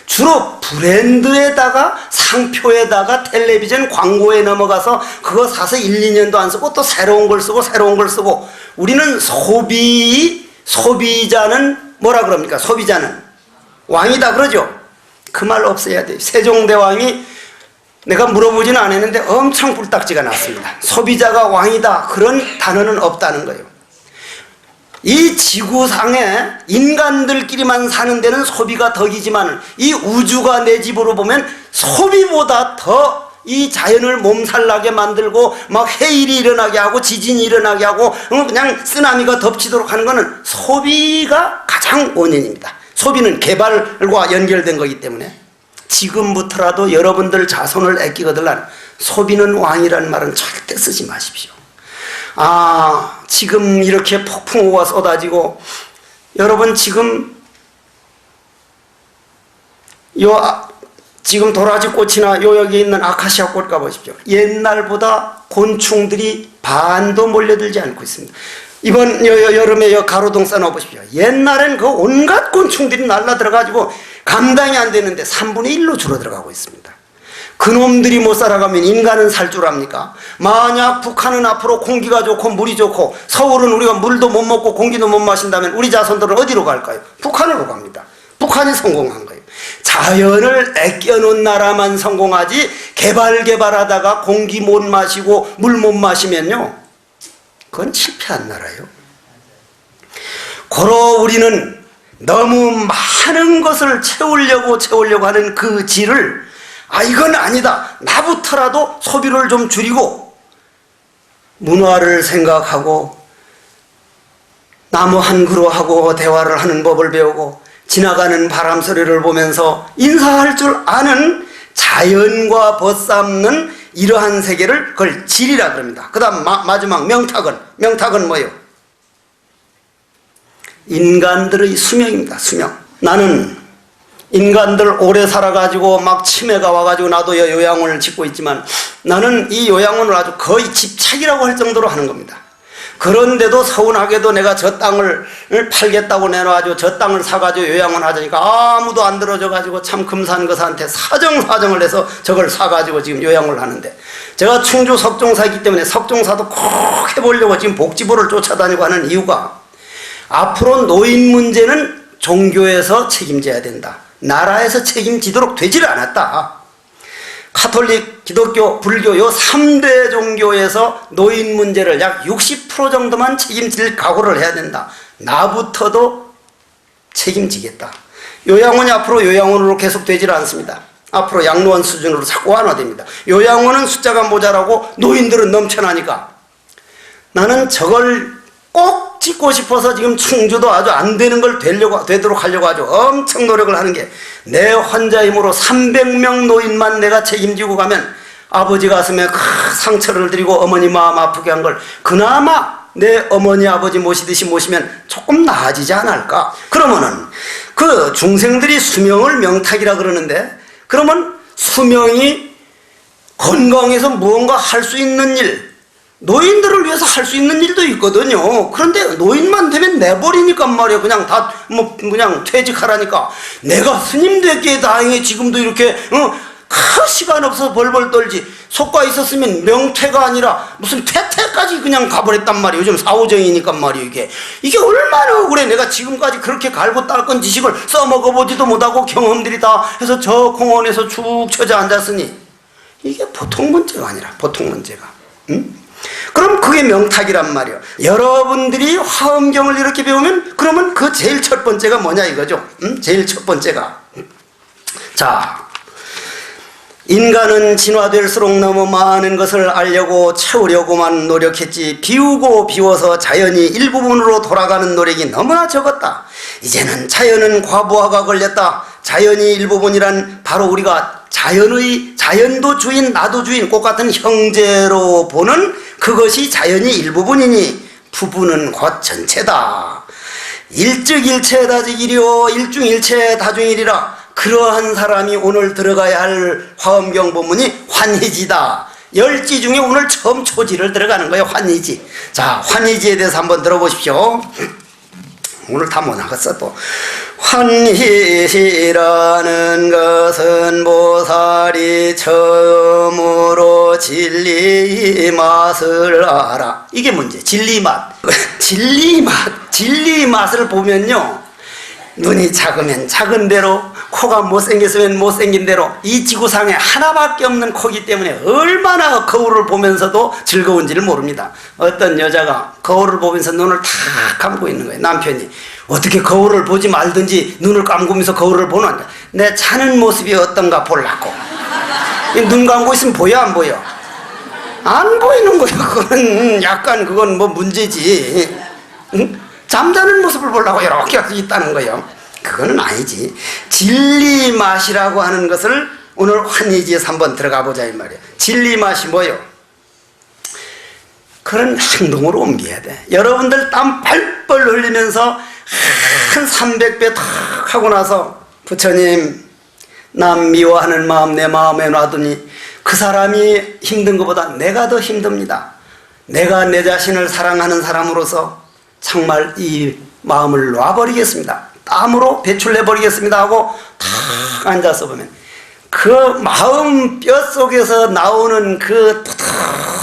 주로 브랜드에다가 상표에다가 텔레비전 광고에 넘어가서 그거 사서 1, 2년도 안 쓰고 또 새로운 걸 쓰고 우리는 소비자는 뭐라 그럽니까? 소비자는 왕이다 그러죠? 그 말 없애야 돼요. 세종대왕이 내가 물어보지는 않았는데 엄청 뿔딱지가 났습니다. 소비자가 왕이다 그런 단어는 없다는 거예요. 이 지구상에 인간들끼리만 사는 데는 소비가 덕이지만 이 우주가 내 집으로 보면 소비보다 더 이 자연을 몸살나게 만들고 막 해일이 일어나게 하고 지진이 일어나게 하고 그냥 쓰나미가 덮치도록 하는 것은 소비가 가장 원인입니다. 소비는 개발과 연결된 거기 때문에 지금부터라도 여러분들 자손을 아끼거들란 소비는 왕이라는 말은 절대 쓰지 마십시오. 지금 이렇게 폭풍우가 쏟아지고 여러분 지금 지금 도라지 꽃이나 여기 있는 아카시아 꽃 가보십시오. 옛날보다 곤충들이 반도 몰려들지 않고 있습니다. 이번 여름에 가로등 써놓으십시오. 옛날엔 그 온갖 곤충들이 날라들어가지고 감당이 안 되는데 3분의 1로 줄어들어가고 있습니다. 그놈들이 못 살아가면 인간은 살 줄 압니까? 만약 북한은 앞으로 공기가 좋고 물이 좋고 서울은 우리가 물도 못 먹고 공기도 못 마신다면 우리 자손들은 어디로 갈까요? 북한으로 갑니다. 북한이 성공한 거예요. 자연을 아껴놓은 나라만 성공하지 개발하다가 공기 못 마시고 물 못 마시면요 그건 실패한 나라예요. 고로 우리는 너무 많은 것을 채우려고 하는 그 질을 이건 아니다. 나부터라도 소비를 좀 줄이고 문화를 생각하고 나무 한 그루하고 대화를 하는 법을 배우고 지나가는 바람 소리를 보면서 인사할 줄 아는 자연과 벗삼는 이러한 세계를 그걸 질이라 그럽니다. 그 다음 마지막 명탁은 뭐예요? 인간들의 수명입니다. 수명. 나는 인간들 오래 살아가지고 막 치매가 와가지고 나도 요양원을 짓고 있지만 나는 이 요양원을 아주 거의 집착이라고 할 정도로 하는 겁니다. 그런데도 서운하게도 내가 저 땅을 팔겠다고 내놔가지고 저 땅을 사가지고 요양원 하자니까 아무도 안 들어줘가지고 참 금산거사한테 사정을 해서 저걸 사가지고 지금 요양원을 하는데 제가 충주 석종사이기 때문에 석종사도 꼭 해보려고 지금 복지부를 쫓아다니고 하는 이유가 앞으로 노인 문제는 종교에서 책임져야 된다. 나라에서 책임지도록 되지를 않았다. 카톨릭, 기독교, 불교 요 3대 종교에서 노인 문제를 약 60% 정도만 책임질 각오를 해야 된다. 나부터도 책임지겠다. 요양원이 앞으로 요양원으로 계속 되질 않습니다. 앞으로 양로원 수준으로 자꾸 완화됩니다. 요양원은 숫자가 모자라고 노인들은 넘쳐나니까 나는 저걸 꼭 짓고 싶어서 지금 충주도 아주 안 되는 걸 되도록 하려고 아주 엄청 노력을 하는 게 내 혼자 힘으로 300명 노인만 내가 책임지고 가면 아버지 가슴에 상처를 드리고 어머니 마음 아프게 한 걸 그나마 내 어머니 아버지 모시듯이 모시면 조금 나아지지 않을까? 그러면은 그 중생들이 수명을 명탁이라 그러는데, 그러면 수명이 건강해서 무언가 할 수 있는 일, 노인들을 위해서 할 수 있는 일도 있거든요. 그런데 노인만 되면 내버리니까 말이야. 그냥 다 그냥 퇴직하라니까. 내가 스님 됐기에 다행히 지금도 이렇게 시간 없어서 벌벌 떨지. 속가 있었으면 명퇴가 아니라 무슨 퇴퇴까지 그냥 가버렸단 말이에요. 요즘 사오정이니까 말이에요. 이게 얼마나 억울해. 내가 지금까지 그렇게 갈고 닦은 지식을 써먹어보지도 못하고 경험들이 다 해서 저 공원에서 축 처져 앉았으니 이게 보통 문제가 아니라 보통 문제가. 응? 그럼 그게 명탁이란 말이에요. 여러분들이 화엄경을 이렇게 배우면 그러면 그 제일 첫 번째가 뭐냐 이거죠. 응? 제일 첫 번째가, 자, 인간은 진화될수록 너무 많은 것을 알려고 채우려고만 노력했지 비우고 비워서 자연이 일부분으로 돌아가는 노력이 너무나 적었다. 이제는 자연은 과부하가 걸렸다. 자연이 일부분이란 바로 우리가 자연도 주인 나도 주인 똑같은 형제로 보는 그것이 자연이 일부분이니 부분은 곧 전체다. 일즉일체다직이리오 일중일체다중이리라. 그러한 사람이 오늘 들어가야 할 화엄경 본문이 환희지다. 열지 중에 오늘 처음 초지를 들어가는 거예요. 환희지. 자, 환희지에 대해서 한번 들어보십시오. 오늘 다 못 나갔어 또. 환희시라는 것은 보살이 처음으로 진리 맛을 알아. 이게 문제. 진리 맛. 진리 맛을 보면요, 눈이 작으면 작은 대로, 코가 못생겼으면 못생긴 대로, 이 지구상에 하나밖에 없는 코기 때문에 얼마나 거울을 보면서도 즐거운지를 모릅니다. 어떤 여자가 거울을 보면서 눈을 탁 감고 있는 거예요. 남편이 어떻게 거울을 보지 말든지 눈을 감고면서 거울을 보는, 내 자는 모습이 어떤가 보려고. 눈 감고 있으면 보여 안 보여? 안 보이는 거예요. 그건 약간 그건 뭐 문제지. 응? 잠자는 모습을 보려고 이렇게 있다는 거예요. 그거는 아니지. 진리 맛이라고 하는 것을 오늘 환희지에서 한번 들어가 보자 이 말이에요. 진리 맛이 뭐예요? 그런 행동으로 옮겨야 돼. 여러분들 땀 뻘뻘 흘리면서 한 300배 탁 하고 나서 부처님, 남 미워하는 마음 내 마음에 놔두니 그 사람이 힘든 것보다 내가 더 힘듭니다. 내가 내 자신을 사랑하는 사람으로서 정말 이 마음을 놔버리겠습니다. 땀으로 배출해버리겠습니다 하고 탁 앉아서 보면 그 마음 뼛속에서 나오는 그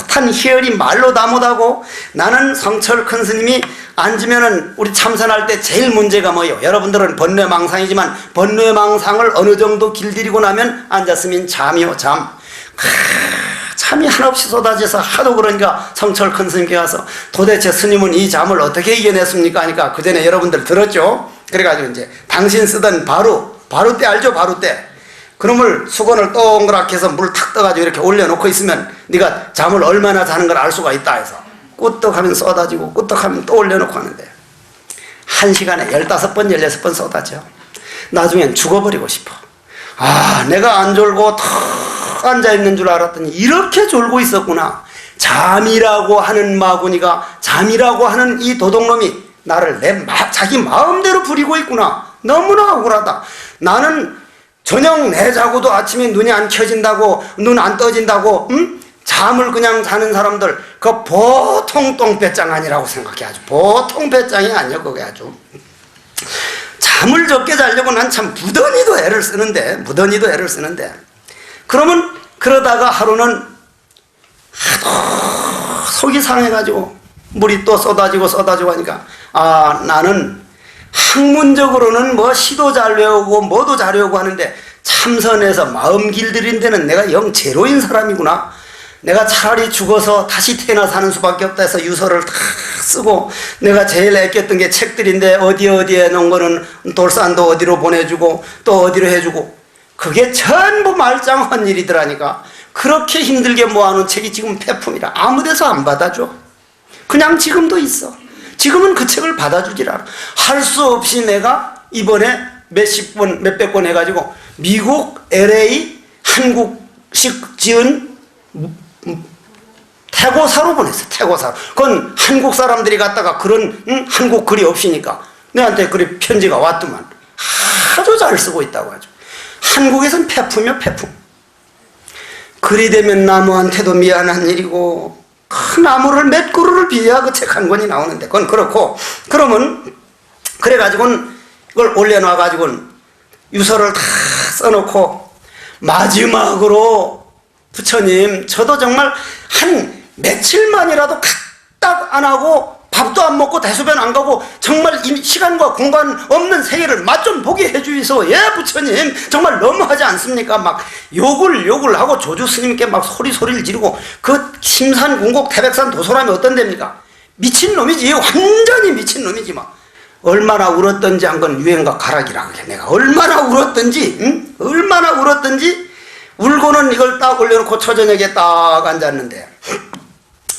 풋한 희열이 말로 다 못하고, 나는 성철 큰 스님이 앉으면은 우리 참선할 때 제일 문제가 뭐예요? 여러분들은 번뇌망상이지만 번뇌망상을 어느 정도 길들이고 나면 앉았으면 잠이요, 잠. 잠이 한없이 쏟아져서 하도 그러니까 성철 큰 스님께 가서 도대체 스님은 이 잠을 어떻게 이겨냈습니까? 하니까 그 전에 여러분들 들었죠? 그래가지고 이제 당신 쓰던 바루때 알죠? 바루때. 그놈을 수건을 동그랗게 해서 물 탁 떠가지고 이렇게 올려놓고 있으면 네가 잠을 얼마나 자는 걸 알 수가 있다 해서 꾸떡하면 쏟아지고 꾸떡하면 또 올려놓고 하는데 1시간에 15번 16번 쏟아져. 나중엔 죽어버리고 싶어. 아, 내가 안 졸고 탁 앉아있는 줄 알았더니 이렇게 졸고 있었구나. 잠이라고 하는 마구니가, 잠이라고 하는 이 도둑놈이 나를 자기 마음대로 부리고 있구나. 너무나 억울하다. 나는 저녁 내자고도 아침에 눈이 안 켜진다고, 눈 안 떠진다고, 잠을 그냥 자는 사람들, 그 보통 똥배짱 아니라고 생각해. 아주 보통 배짱이 아니야 그게. 아주 잠을 적게 자려고 난 참 무던히도 애를 쓰는데 그러면 그러다가 하루는 하도 속이 상해가지고 물이 또 쏟아지고 하니까, 아, 나는 학문적으로는 뭐 시도 잘 외우고 뭐도 잘 외우고 하는데 참선해서 마음 길들인 데는 내가 영 제로인 사람이구나. 내가 차라리 죽어서 다시 태어나 사는 수밖에 없다 해서 유서를 다 쓰고, 내가 제일 아꼈던 게 책들인데 어디에 놓은 거는 돌산도 어디로 보내주고 또 어디로 해주고, 그게 전부 말짱한 일이더라니까. 그렇게 힘들게 모아놓은 책이 지금 폐품이라 아무 데서 안 받아줘. 그냥 지금도 있어. 지금은 그 책을 받아주질 않아. 할 수 없이 내가 이번에 몇백 권 해가지고 미국 LA 한국식 지은 태고사로 보냈어요. 태고사로. 그건 한국 사람들이 갔다가 그런 한국 글이 없으니까 내한테 그리 편지가 왔더만 아주 잘 쓰고 있다고 하죠. 한국에선 폐품이요, 폐품. 글이 되면 나무한테도 미안한 일이고 그 나무를 몇 그루를 비워야 그 책 한 권이 나오는데 그건 그렇고, 그러면 그래가지고는 이걸 올려놔가지고는 유서를 다 써놓고 마지막으로 부처님, 저도 정말 한 며칠만이라도 까딱 안 하고 밥도 안 먹고 대소변 안 가고 정말 이 시간과 공간 없는 세계를 맛 좀 보게 해주이소. 예, 부처님 정말 너무하지 않습니까? 막 욕을 하고 조주 스님께 막 소리를 지르고, 그 심산궁곡 태백산 도소람이 어떤 데입니까? 미친놈이지. 완전히 미친놈이지. 막 얼마나 울었던지 한 건 유행과 가락이라 그래. 내가 얼마나 울었던지, 얼마나 울었던지. 울고는 이걸 딱 올려놓고 초저녁에 딱 앉았는데,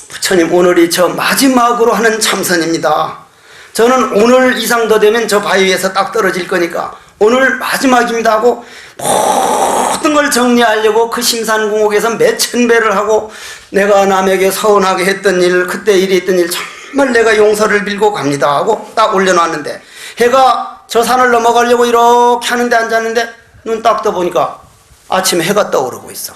부처님 오늘이 저 마지막으로 하는 참선입니다. 저는 오늘 이상 더 되면 저 바위 위에서 딱 떨어질 거니까 오늘 마지막입니다 하고 모든 걸 정리하려고 그 심산궁옥에서 몇천 배를 하고, 내가 남에게 서운하게 했던 일, 그때 일이 있던 일 정말 내가 용서를 빌고 갑니다 하고 딱 올려놨는데, 해가 저 산을 넘어가려고 이렇게 하는데 앉았는데 눈 딱 떠보니까 아침에 해가 떠오르고 있어.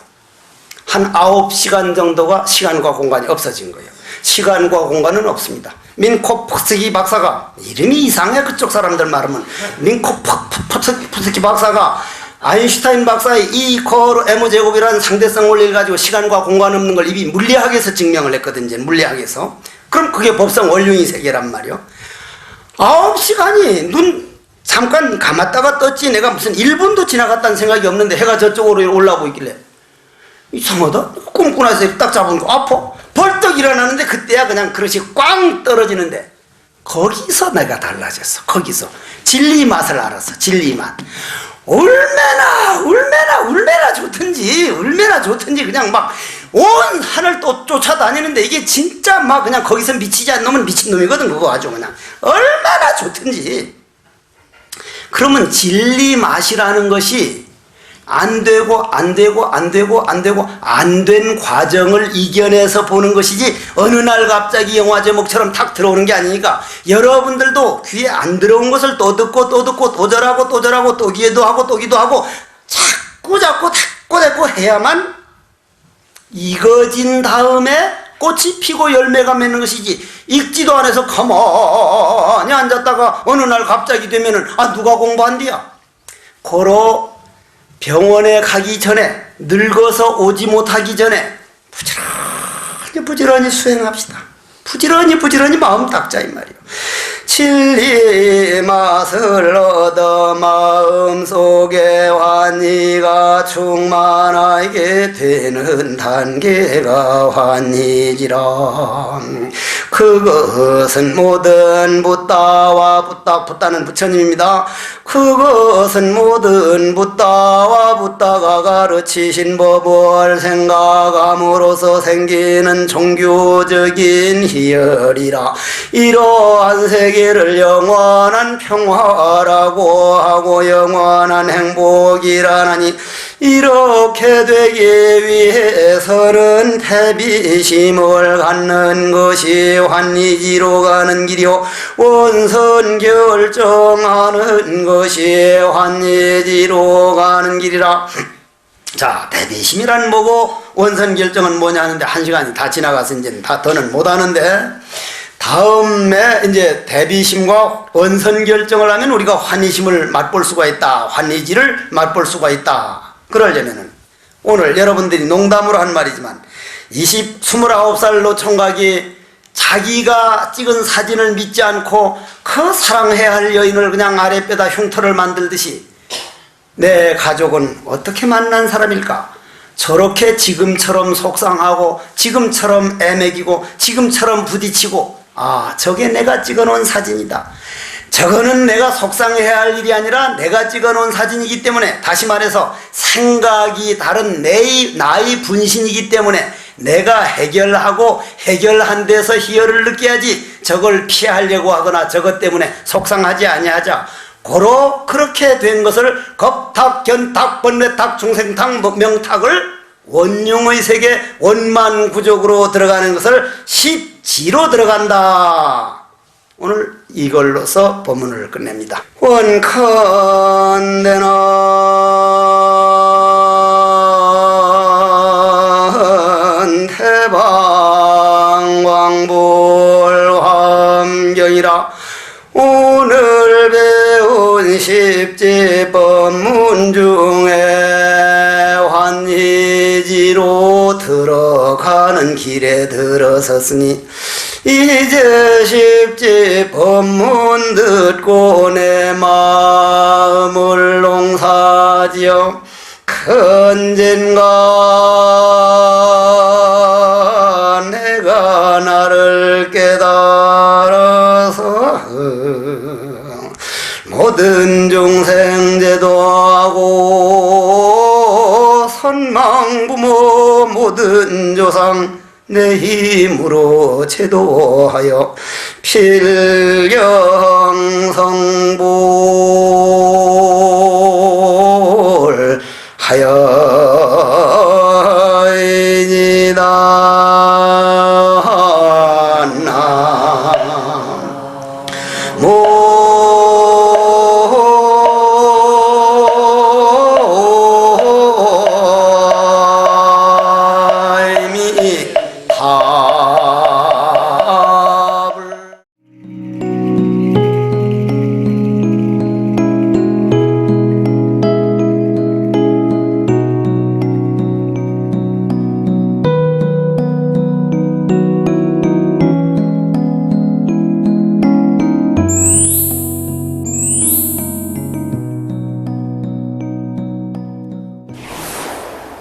한 9시간 정도가 시간과 공간이 없어진 거예요. 시간과 공간은 없습니다. 민코프스키 박사가, 이름이 이상해 그쪽 사람들 말하면, 민코프스키 박사가 아인슈타인 박사의 E m제곱이라는 상대성 원리를 가지고 시간과 공간 없는 걸 이미 물리학에서 증명을 했거든요. 물리학에서. 그럼 그게 법성 원륜이 세계란 말이요. 9시간이 눈 잠깐 감았다가 떴지 내가 무슨 1분도 지나갔다는 생각이 없는데 해가 저쪽으로 올라오고 있길래 이상하다? 꿈꾸고 나서 딱 잡으니까 아파? 벌떡 일어나는데 그때야 그냥 그릇이 꽝 떨어지는데, 거기서 내가 달라졌어. 거기서 진리 맛을 알았어. 진리 맛. 얼마나 좋던지, 얼마나 좋던지. 그냥 막 온 하늘 또 쫓아다니는데 이게 진짜 막 그냥 거기서 미치지 않는 놈은 미친놈이거든. 그거 아주 그냥 얼마나 좋던지. 그러면 진리 맛이라는 것이 안 된 과정을 이겨내서 보는 것이지, 어느 날 갑자기 영화 제목처럼 탁 들어오는 게 아니니까, 여러분들도 귀에 안 들어온 것을 또 듣고 또 절하고 또 기회도 하고 또 기도하고 자꾸 해야만 익어진 다음에 꽃이 피고 열매가 맺는 것이지, 익지도 않아서 가만히 앉았다가 어느 날 갑자기 되면은 누가 공부한디야? 고로 병원에 가기 전에, 늙어서 오지 못하기 전에 부지런히 수행합시다. 부지런히 마음 닦자 이 말이요. 진리 맛을 얻어 마음속에 환희가 충만하게 되는 단계가 환희지라. 그것은 모든 붓다는 부처님입니다. 그것은 모든 붓다가 가르치신 법을 생각함으로써 생기는 종교적인 희열이라. 이러한 세계를 영원한 평화라고 하고 영원한 행복이라나니, 이렇게 되기 위해서는 대비심을 갖는 것이 환희지로 가는 길이요, 원선 결정하는 것이 환희지로 가는 길이라. 자, 대비심이란 뭐고 원선 결정은 뭐냐 하는데, 1시간이 다 지나가서 이제 다 더는 못 하는데, 다음에 이제 대비심과 원선 결정을 하면 우리가 환희심을 맛볼 수가 있다. 환희지를 맛볼 수가 있다. 그러려면은 오늘 여러분들이 농담으로 한 말이지만 29살 노총각이 자기가 찍은 사진을 믿지 않고 그 사랑해야 할 여인을 그냥 아랫배다 흉터를 만들듯이 내 가족은 어떻게 만난 사람일까? 저렇게 지금처럼 속상하고 지금처럼 애매기고 지금처럼 부딪히고, 저게 내가 찍어놓은 사진이다. 저거는 내가 속상해야 할 일이 아니라 내가 찍어놓은 사진이기 때문에, 다시 말해서 생각이 다른 나의 분신이기 때문에 내가 해결하고 해결한 데서 희열을 느껴야지, 저걸 피하려고 하거나 저것 때문에 속상하지 아니하자. 고로 그렇게 된 것을 겁탁, 견탁, 번뇌탁, 중생탁, 명탁을 원흉의 세계 원만구족으로 들어가는 것을 십지로 들어간다. 오늘 이걸로서 법문을 끝냅니다. 원컨대는 대방광불환경이라. 오늘 배운 십지법문 중에 환희지로 들어가는 길에 들어섰으니 이제 십지법문 듣고 내 마음을 농사지어 큰진가 내가 나를 깨달아서 모든 중생 제도하고 선망부모 모든 조상 내 힘으로 제도하여 필경성불 하여이니라.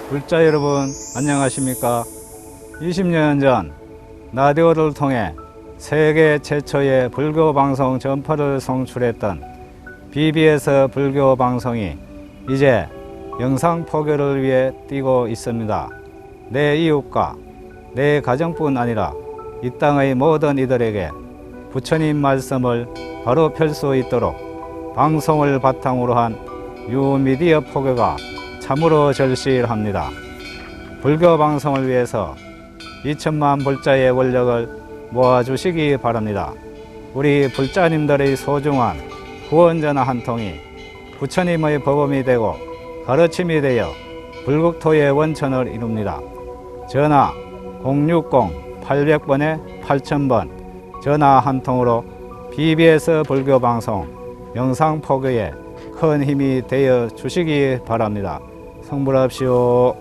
불자 여러분 안녕하십니까? 20년 전 라디오를 통해 세계 최초의 불교 방송 전파를 송출했던 BBS 불교 방송이 이제 영상 포교를 위해 뛰고 있습니다. 내 이웃과 내 가정뿐 아니라 이 땅의 모든 이들에게 부처님 말씀을 바로 펼 수 있도록 방송을 바탕으로 한 뉴미디어 포교가 참으로 절실합니다. 불교 방송을 위해서 2천만 불자의 원력을 모아주시기 바랍니다. 우리 불자님들의 소중한 후원전화 한 통이 부처님의 법음이 되고 가르침이 되어 불국토의 원천을 이룹니다. 전화 060-800번에 8000번 전화 한 통으로 BBS 불교 방송 영상 포교에 큰 힘이 되어 주시기 바랍니다. 성불합시오.